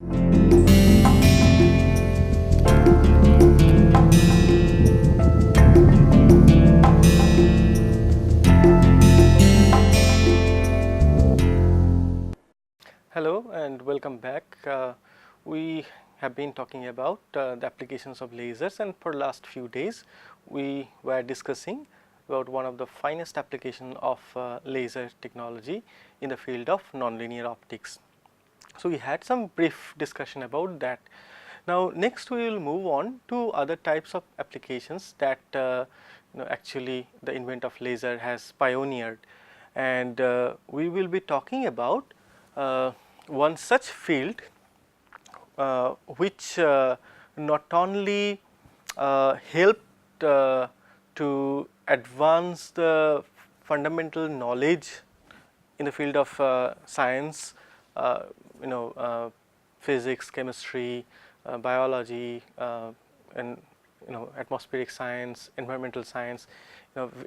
Hello and welcome back. We have been talking about the applications of lasers, and for last few days we were discussing about one of the finest application of laser technology in the field of nonlinear optics. So we had some brief discussion about that. Now next we will move on to other types of applications that actually the invent of laser has pioneered, and we will be talking about one such field which not only helped to advance the fundamental knowledge in the field of science, uh, you know, physics, chemistry, biology, and atmospheric science, environmental science,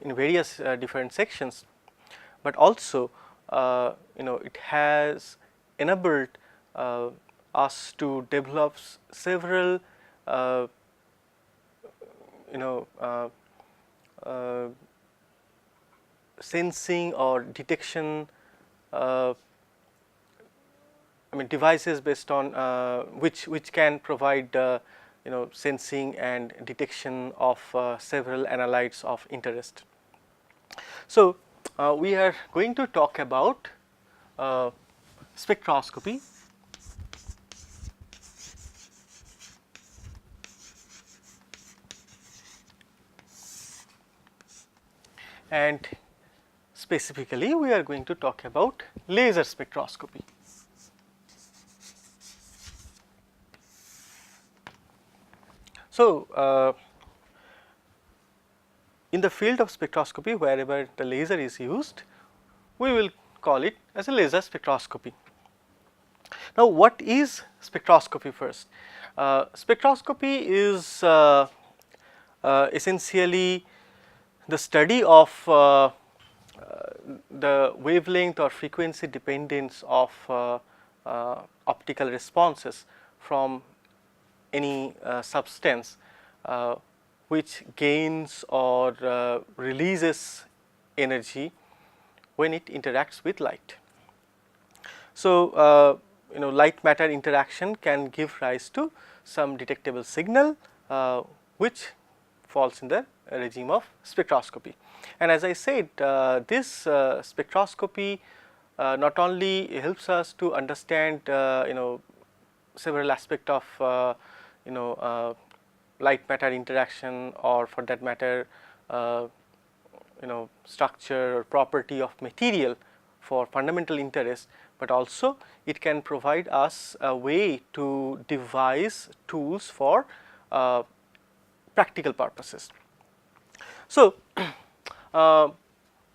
in various different sections, but also it has enabled us to develop several sensing or detection devices based on which can provide sensing and detection of several analytes of interest. So we are going to talk about spectroscopy. And specifically we are going to talk about laser spectroscopy. So in the field of spectroscopy, wherever the laser is used, we will call it as a laser spectroscopy. Now what is spectroscopy first? Spectroscopy is essentially the study of the wavelength or frequency dependence of optical responses from any substance which gains or releases energy when it interacts with light. So light matter interaction can give rise to some detectable signal which falls in the regime of spectroscopy. And as I said, this spectroscopy not only helps us to understand several aspects of light matter interaction, or for that matter structure or property of material for fundamental interest, but also it can provide us a way to devise tools for practical purposes. So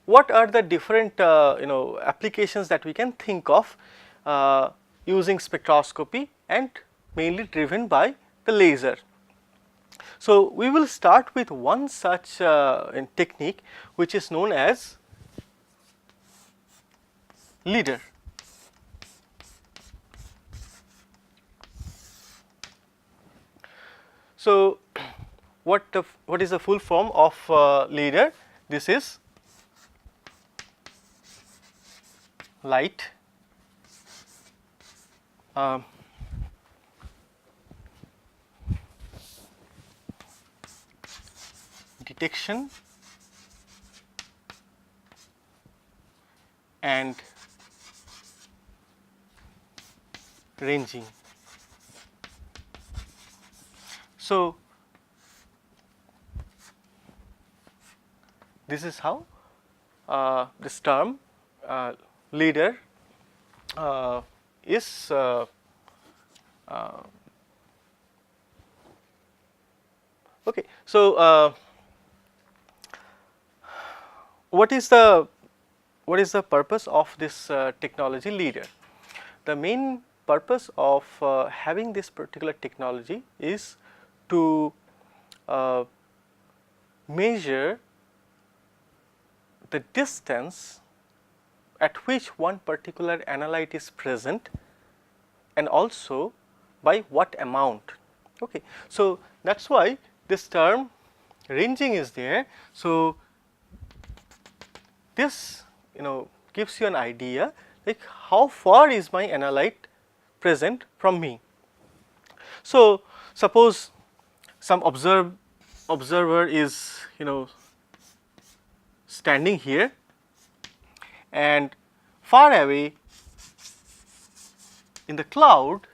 what are the different applications that we can think of using spectroscopy, and mainly driven by the laser? So we will start with one such technique which is known as LIDAR. So what is the full form of LIDAR? This is light detection and ranging. So this is how this term LIDAR is okay. So what is the purpose of this technology LIDAR? The main purpose of having this particular technology is to measure the distance at which one particular analyte is present, and also by what amount. Okay. So, that is why this term ranging is there. So, this gives you an idea like how far is my analyte present from me. So, suppose some observer is standing here, and far away in the cloud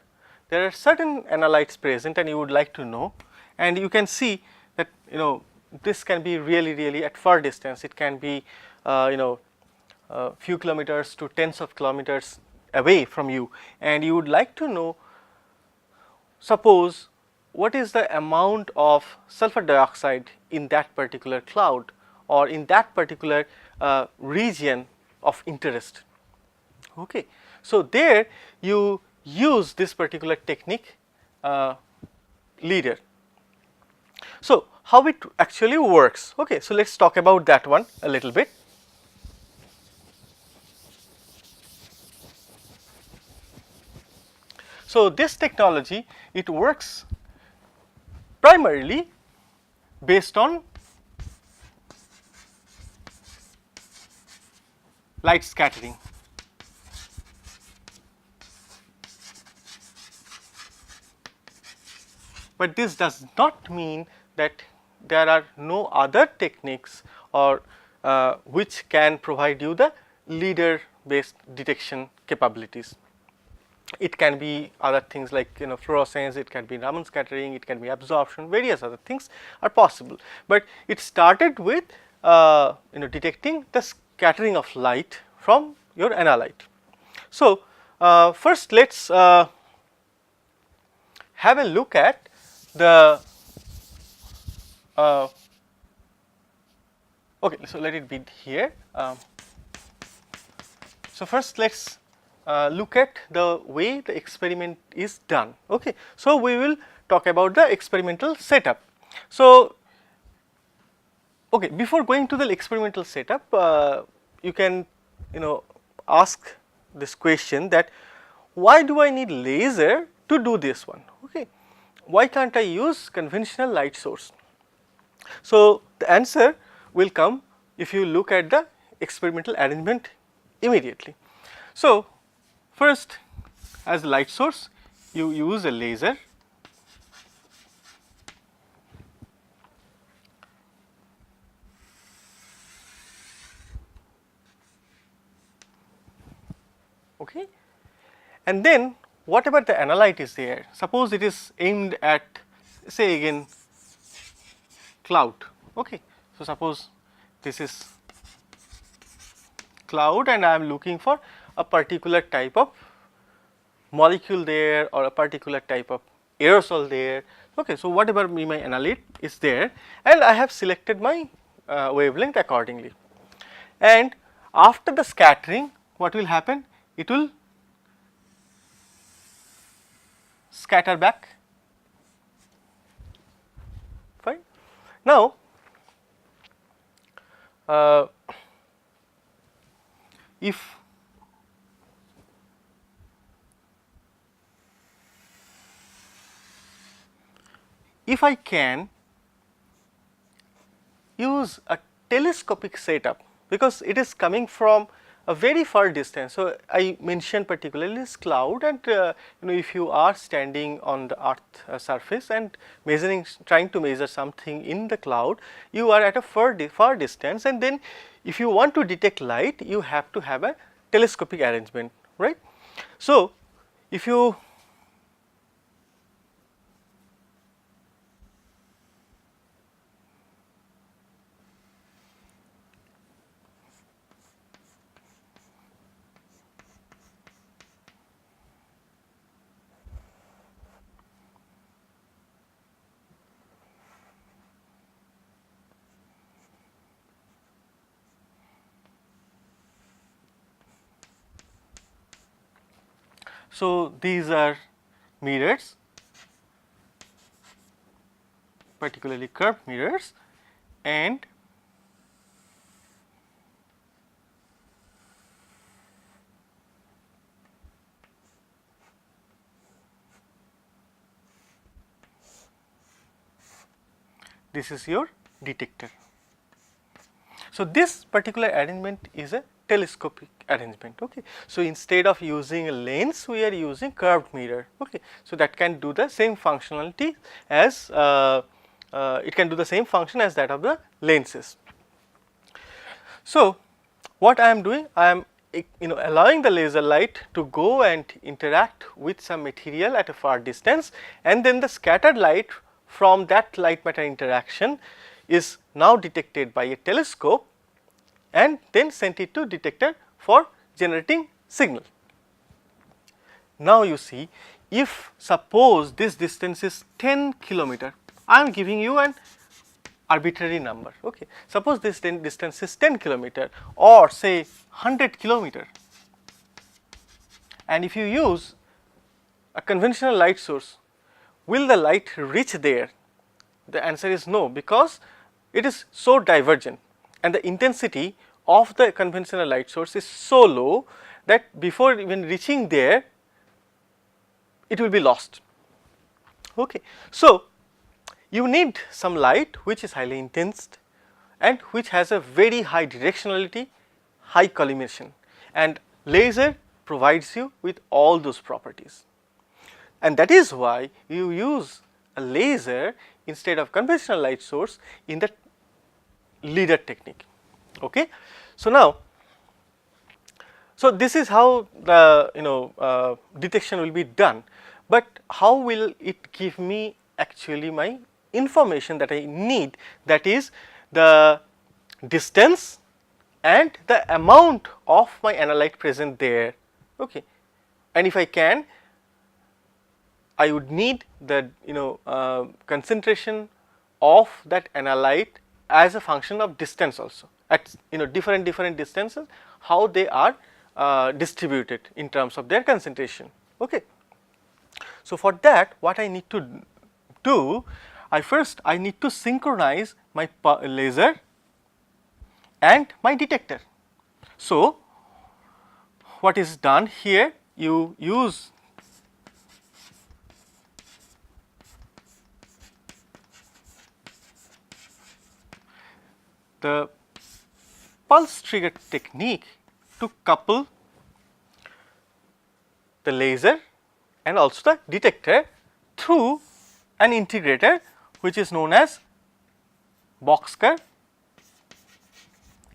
there are certain analytes present and you would like to know, and you can see that this can be really at far distance. It can be few kilometers to tens of kilometers away from you, and you would like to know, suppose, what is the amount of sulfur dioxide in that particular cloud or in that particular region of interest. Okay. So, there you use this particular technique, LIDAR. So, how it actually works? Okay. So, let us talk about that one a little bit. So, this technology, it works primarily based on light scattering. But this does not mean that there are no other techniques or which can provide you the LIDAR based detection capabilities. It can be other things like fluorescence, it can be Raman scattering, it can be absorption, various other things are possible. But it started with detecting the scattering of light from your analyte. So, first let us have a look at the okay. So, let it be here. So, first let us look at the way the experiment is done. Okay. So, we will talk about the experimental setup. So, okay, before going to the experimental setup, you can ask this question that why do I need laser to do this one? Okay. Why can't I use conventional light source? So, the answer will come if you look at the experimental arrangement immediately. So, first, as light source you use a laser. Okay. And then whatever the analyte is there, suppose it is aimed at, say again, cloud. Okay. So, suppose this is cloud and I am looking for a particular type of molecule there or a particular type of aerosol there. Okay. So, whatever be my analyte is there, and I have selected my wavelength accordingly, and after the scattering what will happen? It will scatter back. Fine. Now, if I can use a telescopic setup, because it is coming from a very far distance. So, I mentioned particularly this cloud, and if you are standing on the earth surface and trying to measure something in the cloud, you are at a far distance, and then if you want to detect light, you have to have a telescopic arrangement, right. So, if you so, these are mirrors, particularly curved mirrors, and this is your detector. So, this particular arrangement is a telescopic arrangement. Okay. So, instead of using a lens, we are using curved mirror. Okay. So, that can do the same functionality as it can do the same function as that of the lenses. So, what I am doing? I am allowing the laser light to go and interact with some material at a far distance, and then the scattered light from that light matter interaction is now detected by a telescope and then sent it to detector for generating signal. Now, you see, if suppose this distance is 10 kilometer, I am giving you an arbitrary number. Okay. Suppose this distance is 10 kilometer or say 100 kilometer, and if you use a conventional light source, will the light reach there? The answer is no, because it is so divergent and the intensity of the conventional light source is so low that before even reaching there it will be lost. Okay. So, you need some light which is highly intense and which has a very high directionality, high collimation, and laser provides you with all those properties, and that is why you use a laser instead of conventional light source in the LIDAR technique. Okay. So, now, so this is how the detection will be done, but how will it give me actually my information that I need, that is the distance and the amount of my analyte present there. Okay. And if I can, I would need the concentration of that analyte as a function of distance also, at different distances, how they are distributed in terms of their concentration. Okay. So, for that what I need to do, I need to synchronize my laser and my detector. So, what is done here, you use the pulse trigger technique to couple the laser and also the detector through an integrator which is known as boxcar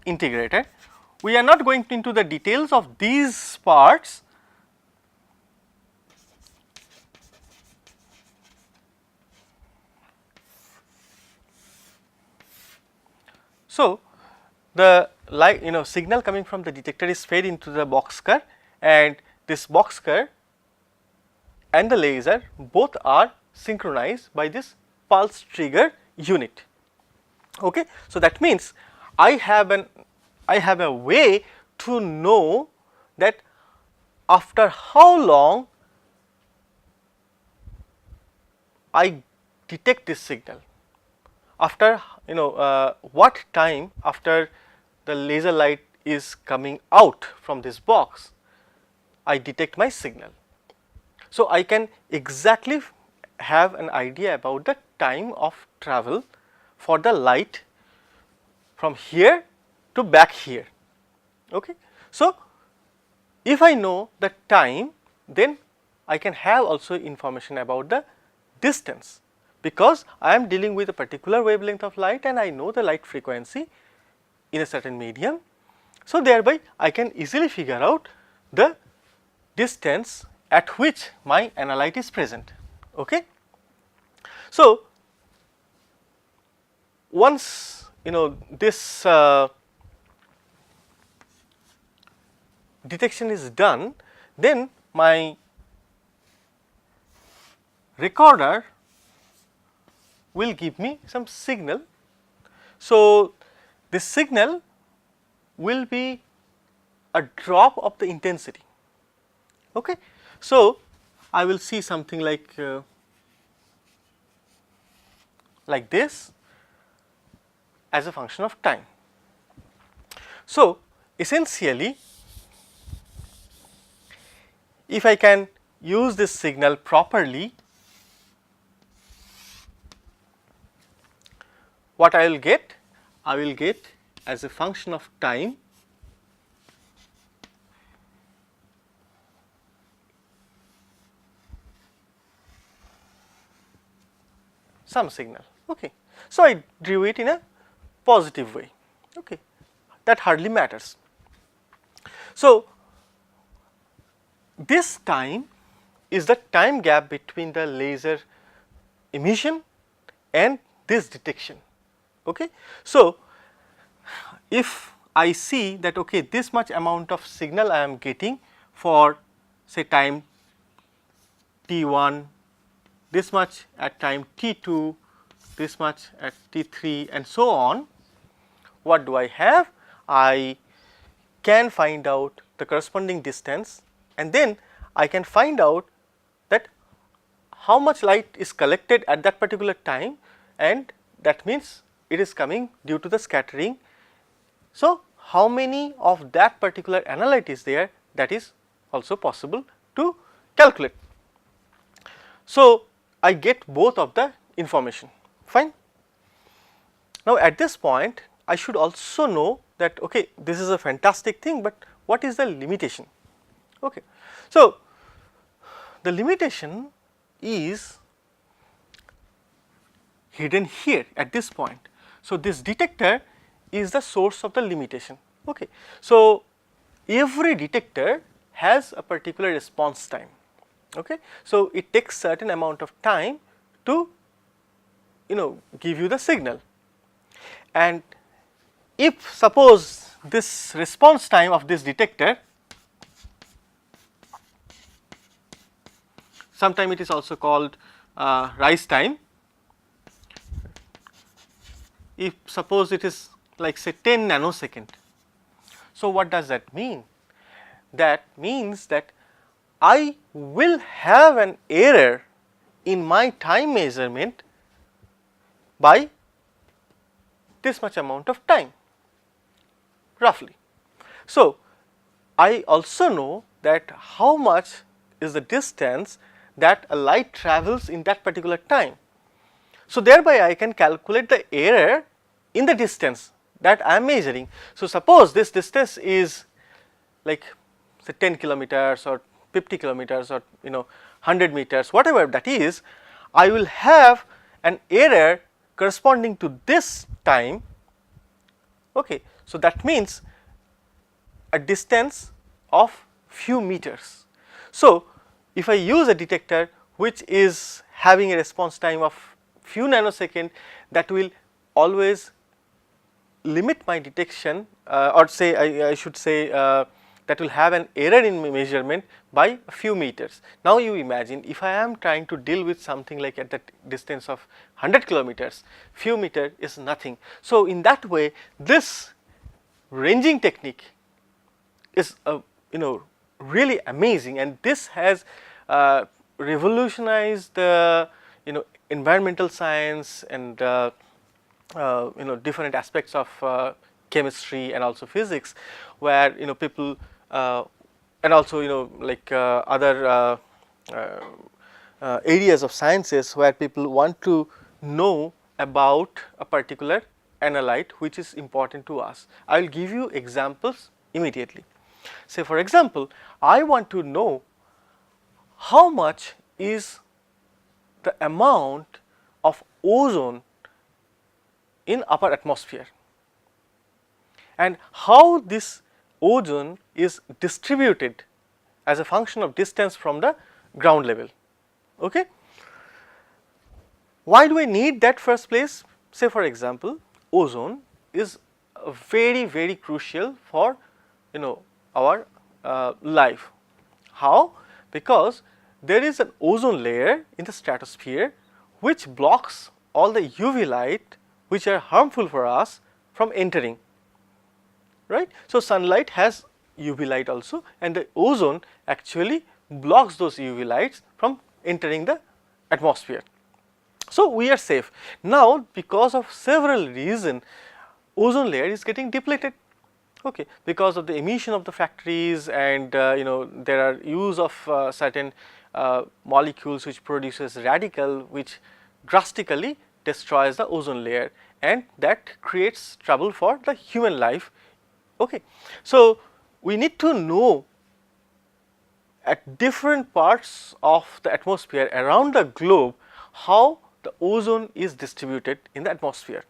integrator. We are not going into the details of these parts. So, the light signal coming from the detector is fed into the boxcar, and this boxcar and the laser both are synchronized by this pulse trigger unit. Okay. So, that means I have a way to know that after how long I detect this signal, after what time after the laser light is coming out from this box I detect my signal. So, I can exactly have an idea about the time of travel for the light from here to back here. Okay. So, if I know the time, then I can have also information about the distance, because I am dealing with a particular wavelength of light and I know the light frequency in a certain medium. So, thereby I can easily figure out the distance at which my analyte is present. Okay. So, once this detection is done, then my recorder will give me some signal. So, this signal will be a drop of the intensity. Okay. So, I will see something like this as a function of time. So, essentially if I can use this signal properly, what I will get? I will get as a function of time some signal. Okay. So, I drew it in a positive way. Okay. That hardly matters. So, this time is the time gap between the laser emission and this detection. Okay. So, if I see that okay, this much amount of signal I am getting for say time t1, this much at time t2, this much at t3 and so on, what do I have? I can find out the corresponding distance, and then I can find out that how much light is collected at that particular time, and that means it is coming due to the scattering. So, how many of that particular analyte is there, that is also possible to calculate. So, I get both of the information, fine. Now, at this point I should also know that okay, this is a fantastic thing, but what is the limitation? Okay. So, the limitation is hidden here at this point. So, this detector is the source of the limitation. Okay. So, every detector has a particular response time. Okay. So, it takes certain amount of time to give you the signal, and if suppose this response time of this detector, sometime it is also called rise time, if suppose it is like say 10 nanosecond. So, what does that mean? That means that I will have an error in my time measurement by this much amount of time roughly. So, I also know that how much is the distance that a light travels in that particular time. So, thereby I can calculate the error in the distance that I am measuring. So, suppose this distance is like say 10 kilometers or 50 kilometers or 100 meters, whatever that is, I will have an error corresponding to this time. Okay. So, that means a distance of few meters. So, if I use a detector which is having a response time of few nanosecond, that will always limit my detection or say I should say that will have an error in my measurement by a few meters. Now, you imagine if I am trying to deal with something like at that distance of 100 kilometers, few meter is nothing. So, in that way this ranging technique is really amazing, and this has revolutionized the environmental science and different aspects of chemistry and also physics, where people and also like other areas of sciences where people want to know about a particular analyte which is important to us. I will give you examples immediately. Say for example, I want to know how much is the amount of ozone in upper atmosphere and how this ozone is distributed as a function of distance from the ground level. Okay. Why do I need that first place? Say for example, ozone is very crucial for our life. How? Because there is an ozone layer in the stratosphere which blocks all the UV light which are harmful for us from entering, right. So, sunlight has UV light also, and the ozone actually blocks those UV lights from entering the atmosphere. So, we are safe. Now, because of several reasons, ozone layer is getting depleted, okay, because of the emission of the factories, and there are use of certain molecules which produces radical which drastically destroys the ozone layer, and that creates trouble for the human life. Okay. So, we need to know at different parts of the atmosphere around the globe how the ozone is distributed in the atmosphere.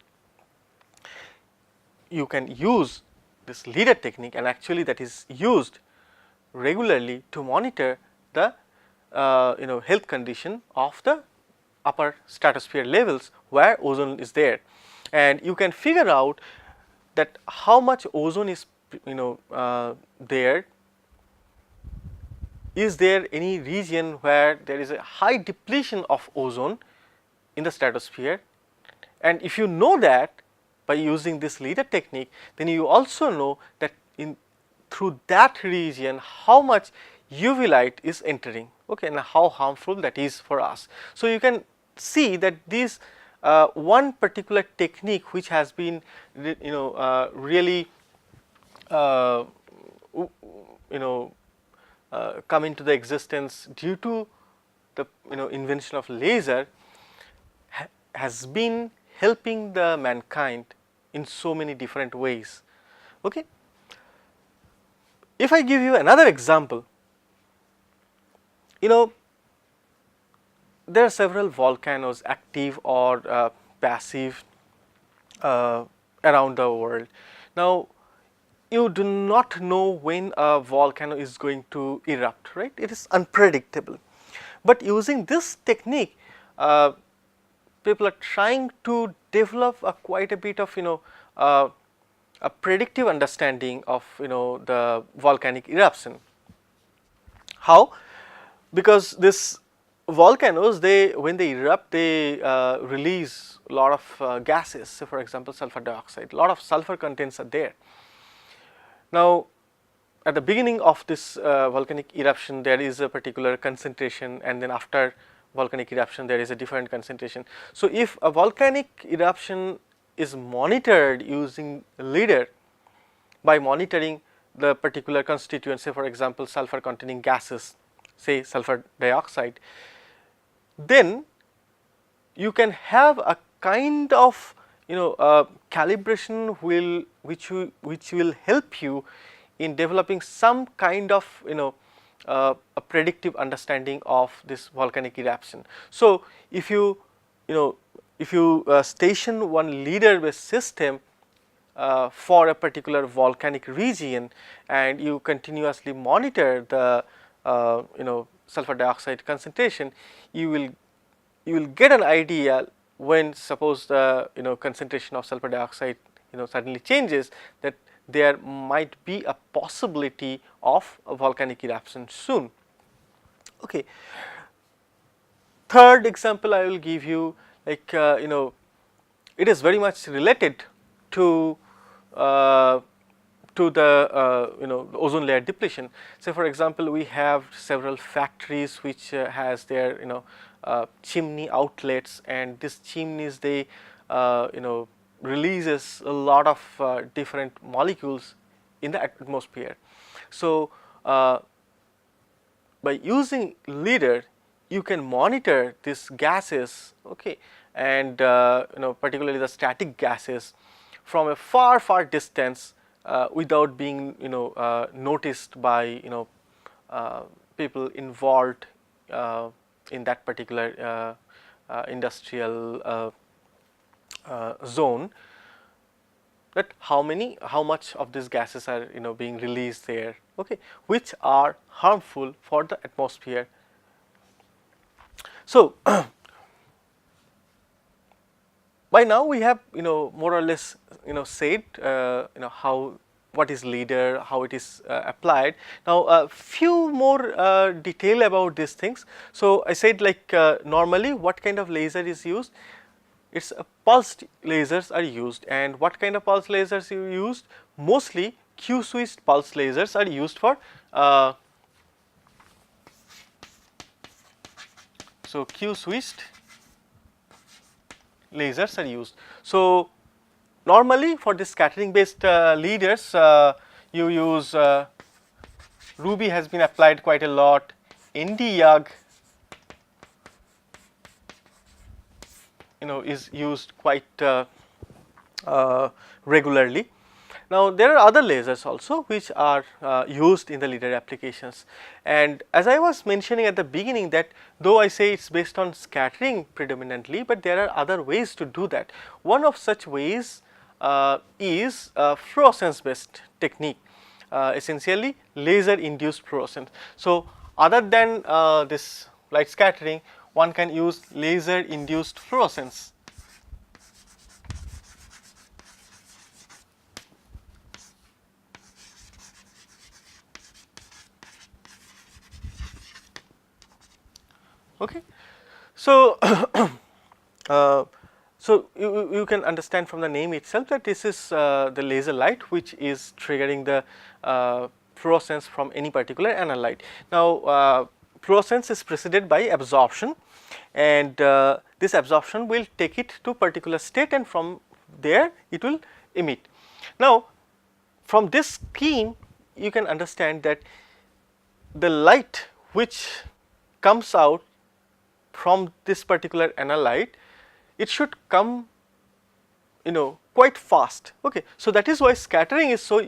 You can use this LIDAR technique, and actually that is used regularly to monitor the health condition of the upper stratosphere levels where ozone is there, and you can figure out that how much ozone is there. Is there any region where there is a high depletion of ozone in the stratosphere? And if you know that by using this LIDAR technique, then you also know that through that region how much UV light is entering, okay, and how harmful that is for us. So, you can see that this one particular technique which has been really come into the existence due to the invention of laser has been helping the mankind in so many different ways. Okay. If I give you another example, there are several volcanoes, active or passive, around the world. Now, you do not know when a volcano is going to erupt, right? It is unpredictable. But using this technique, people are trying to develop quite a bit of a predictive understanding of the volcanic eruption. How? Because this volcanoes, when they erupt, they release a lot of gases. So, for example, sulfur dioxide, a lot of sulfur contents are there. Now, at the beginning of this volcanic eruption, there is a particular concentration, and then after volcanic eruption there is a different concentration. So, if a volcanic eruption is monitored using LIDAR, by monitoring the particular constituents, say for example sulfur containing gases, say sulfur dioxide, then you can have a kind of calibration which will help you in developing some kind of a predictive understanding of this volcanic eruption. So, if you station one LIDAR based system for a particular volcanic region, and you continuously monitor the sulfur dioxide concentration, you will get an idea when suppose the concentration of sulfur dioxide suddenly changes, that there might be a possibility of a volcanic eruption soon. Okay. Third example I will give you, like it is very much related to the ozone layer depletion. Say for example, we have several factories which has their chimney outlets, and these chimneys, they releases a lot of different molecules in the atmosphere. So, by using LIDAR, you can monitor these gases, okay, and particularly the static gases from a far distance without being noticed by people involved in that particular industrial zone, that how much of these gases are being released there, okay, which are harmful for the atmosphere. So, by now we have more or less said what is LIDAR, how it is applied. Now, a few more detail about these things. So, I said like normally what kind of laser is used? It's pulsed lasers are used, and what kind of pulse lasers you used? Mostly Q-switched pulse lasers are used for so Q-switched lasers are used. So, normally for the scattering based LIDARs you use Ruby has been applied quite a lot, ND-YAG is used quite regularly. Now, there are other lasers also which are used in the LIDAR applications, and as I was mentioning at the beginning that though I say it is based on scattering predominantly, but there are other ways to do that. One of such ways is fluorescence based technique, essentially laser induced fluorescence. So, other than this light scattering, one can use laser induced fluorescence. Okay. So, so you can understand from the name itself that this is the laser light which is triggering the fluorescence from any particular analyte. Now, fluorescence is preceded by absorption, and this absorption will take it to particular state, and from there it will emit. Now, from this scheme you can understand that the light which comes out from this particular analyte, it should come quite fast. Okay. So, that is why scattering is so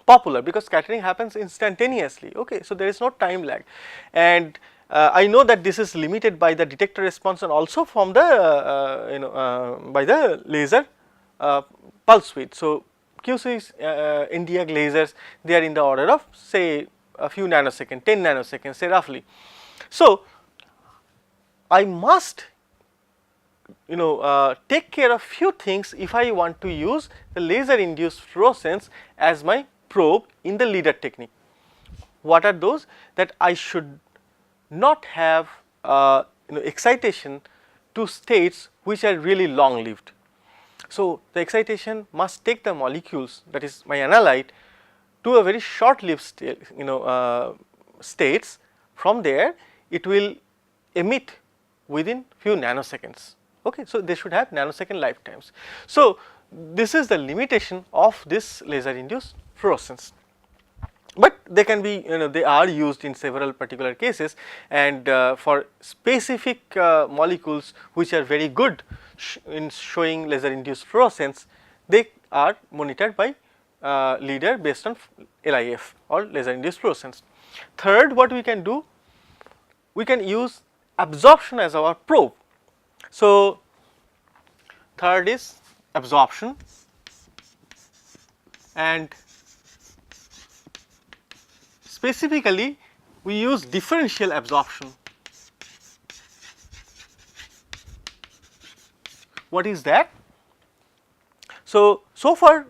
popular, because scattering happens instantaneously. Okay. So, there is no time lag, and I know that this is limited by the detector response and also from the by the laser pulse width. So, QC Nd:YAG lasers, they are in the order of say a few nanoseconds, 10 nanoseconds say roughly. So, I must take care of few things if I want to use the laser induced fluorescence as my probe in the LIDAR technique. What are those? That I should not have excitation to states which are really long lived. So, the excitation must take the molecules, that is my analyte, to a very short lived states. From there it will emit within few nanoseconds. Okay. So, they should have nanosecond lifetimes. So, this is the limitation of this laser induced fluorescence, but they can be they are used in several particular cases, and for specific molecules which are very good in showing laser induced fluorescence, they are monitored by LIDAR based on LIF or laser induced fluorescence. Third, what we can do, we can use absorption as our probe. So, third is absorption, and specifically we use differential absorption. What is that? So, so far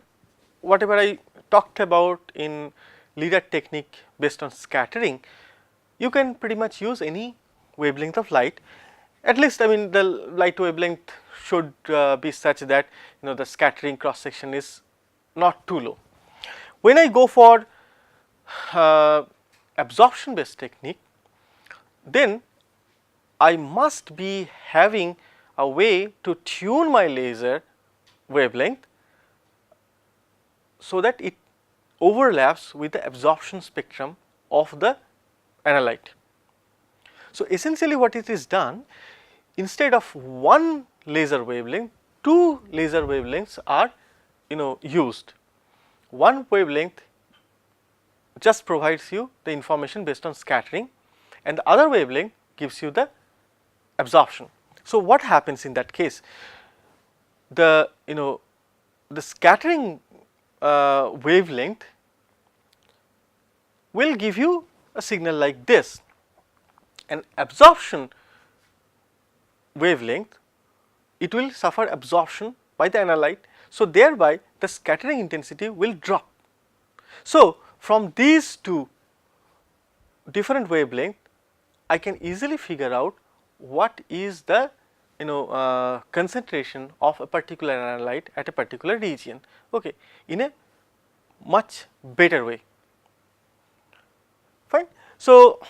whatever I talked about in LIDAR technique based on scattering, you can pretty much use any wavelength of light. At least I mean the light wavelength should be such that the scattering cross section is not too low. When I go for absorption based technique, then I must be having a way to tune my laser wavelength so that it overlaps with the absorption spectrum of the analyte. So, essentially what it is done, instead of one laser wavelength, two laser wavelengths are used. One wavelength just provides you the information based on scattering, and the other wavelength gives you the absorption. So, what happens in that case? The the scattering wavelength will give you a signal like this, and absorption wavelength, it will suffer absorption by the analyte. So, thereby the scattering intensity will drop. So, from these two different wavelength, I can easily figure out what is the concentration of a particular analyte at a particular region, okay, in a much better way. Fine. So,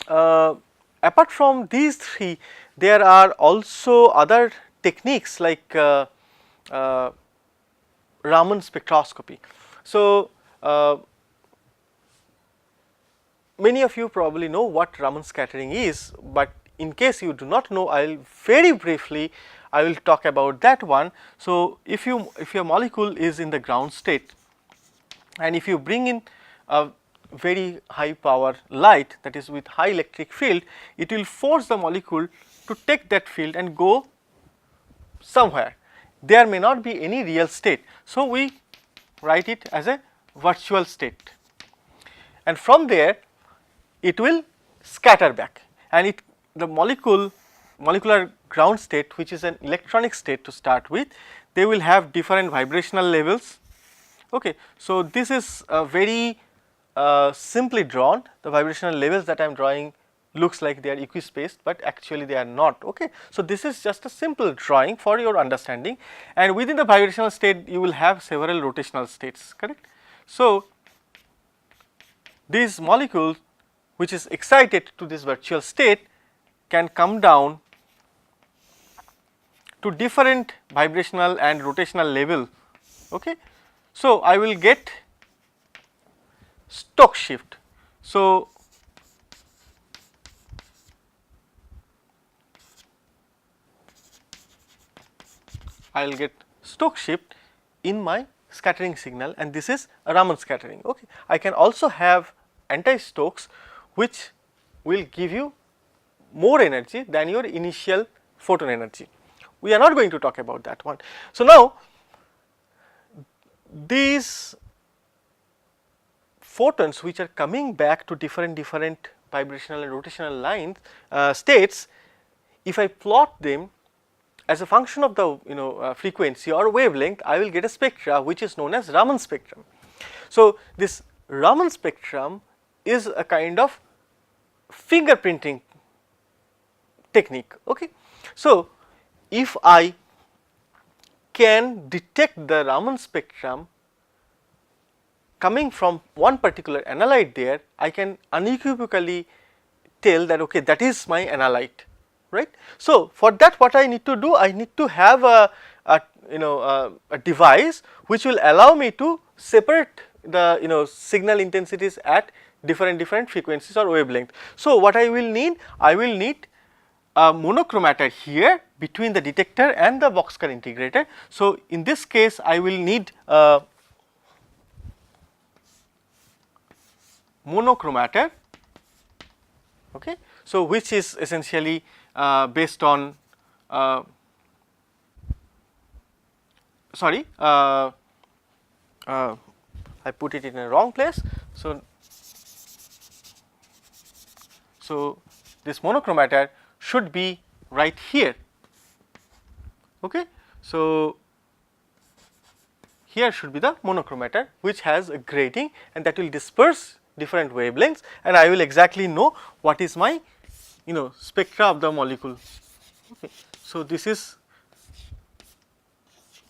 apart from these three, there are also other techniques like Raman spectroscopy. So, many of you probably know what Raman scattering is, but in case you do not know, I will very briefly I will talk about that one. So, if your molecule is in the ground state and if you bring in a very high power light, that is with high electric field, it will force the molecule to take that field and go somewhere. There may not be any real state. So, we write it as a virtual state, and from there it will scatter back, and the molecular ground state, which is an electronic state to start with, they will have different vibrational levels. Okay. So, this is very simply drawn. The vibrational levels that I am drawing looks like they are equispaced, but actually they are not. Okay. So, this is just a simple drawing for your understanding, and within the vibrational state you will have several rotational states, correct. So, these molecules which is excited to this virtual state can come down to different vibrational and rotational level. Okay. So, I will get Stokes shift. So, I will get Stokes shift in my scattering signal, and this is a Raman scattering. Okay. I can also have anti-Stokes, which will give you more energy than your initial photon energy. We are not going to talk about that one. So, now these photons which are coming back to different vibrational and rotational lines states, if I plot them as a function of the frequency or wavelength, I will get a spectra which is known as Raman spectrum. So, this Raman spectrum is a kind of fingerprinting technique. Okay. So, if I can detect the Raman spectrum coming from one particular analyte there, I can unequivocally tell that okay, that is my analyte, right. So, for that what I need to do, I need to have a device which will allow me to separate the signal intensities at different frequencies or wavelength. So, what I will need? I will need a monochromator here between the detector and the boxcar integrator. So, in this case I will need a monochromator, okay. So, which is essentially based on sorry, I put it in a wrong place. So, this monochromator should be right here. Okay. So, here should be the monochromator which has a grating, and that will disperse different wavelengths, and I will exactly know what is my spectra of the molecule. Okay. So, this is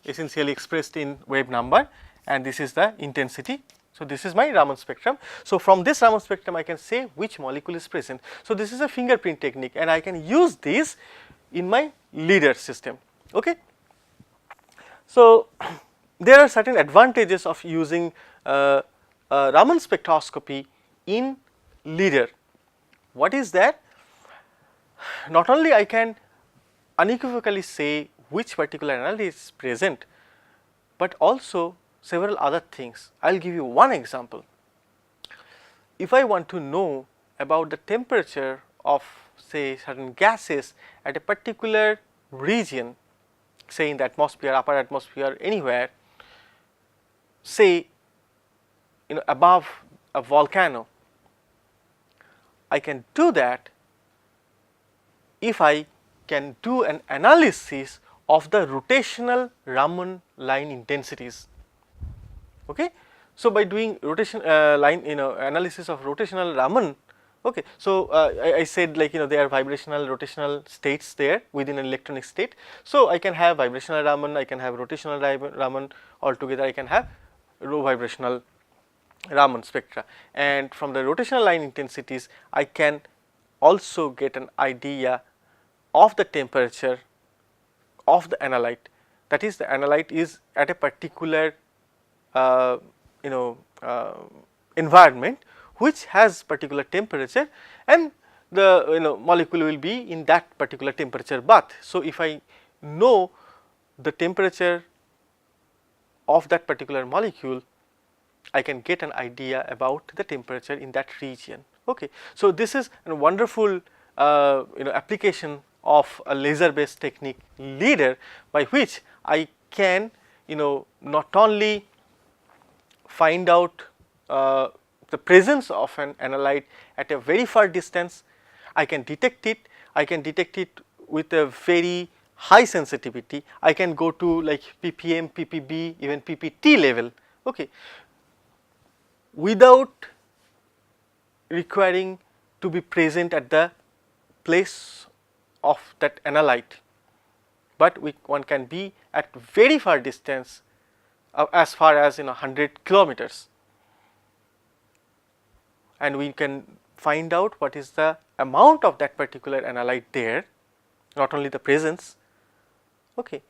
essentially expressed in wave number, and this is the intensity. So, this is my Raman spectrum. So, from this Raman spectrum I can say which molecule is present. So, this is a fingerprint technique, and I can use this in my LIDAR system. Okay. So, there are certain advantages of using Raman spectroscopy in LIDAR. What is that? Not only I can unequivocally say which particular analyte is present, but also several other things. I will give you one example. If I want to know about the temperature of say certain gases at a particular region, say in the atmosphere, upper atmosphere, anywhere, say above a volcano, I can do that if I can do an analysis of the rotational Raman line intensities. Okay. So, by doing rotation line analysis of rotational Raman, okay. So, I said like there are vibrational rotational states there within an electronic state. So, I can have vibrational Raman, I can have rotational Raman, altogether I can have rho vibrational Raman spectra, and from the rotational line intensities I can also get an idea of the temperature of the analyte, that is the analyte is at a particular environment which has particular temperature, and the molecule will be in that particular temperature bath. So, if I know the temperature of that particular molecule, I can get an idea about the temperature in that region. Okay. So, this is a wonderful application of a laser based technique LIDAR, by which I can not only find out the presence of an analyte at a very far distance, I can detect it. I can detect it with a very high sensitivity. I can go to like ppm, ppb, even ppt level, okay, without requiring to be present at the place of that analyte, but one can be at very far distance, as far as 100 kilometers, and we can find out what is the amount of that particular analyte there, not only the presence, okay,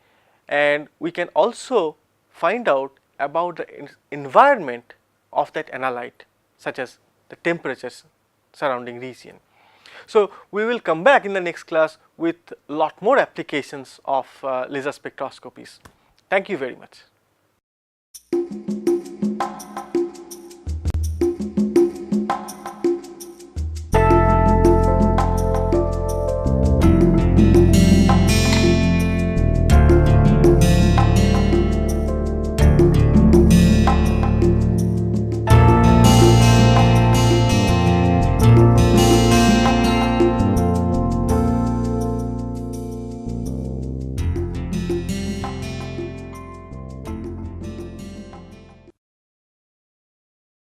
and we can also find out about the environment of that analyte, such as the temperatures surrounding region. So, we will come back in the next class with lot more applications of laser spectroscopies. Thank you very much.